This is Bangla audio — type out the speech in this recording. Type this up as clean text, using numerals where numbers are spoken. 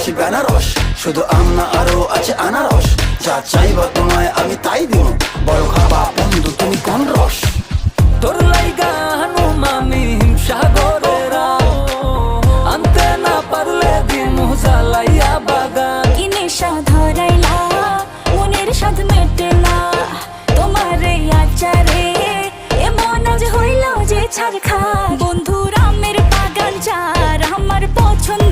ভালোবাসি বেনারস, শুধু আম না আরো আছে আনারস। যা চাইবা তোমায় আমি তাই দিব, বড় খাবা বন্ধু তুমি কোন রস? তোর লাইগা হানুম আমি হিমসাগরেরা, আনতে না পারলে দিমু জ্বালাইয়া বাগান। কি নেশা ধরাইলা মনের সাধ মেটে না, তোমার এই আচারে এমন আজ হইল যে ছাড় খা। বন্ধু রামের বাগান চার আমার পছন্দ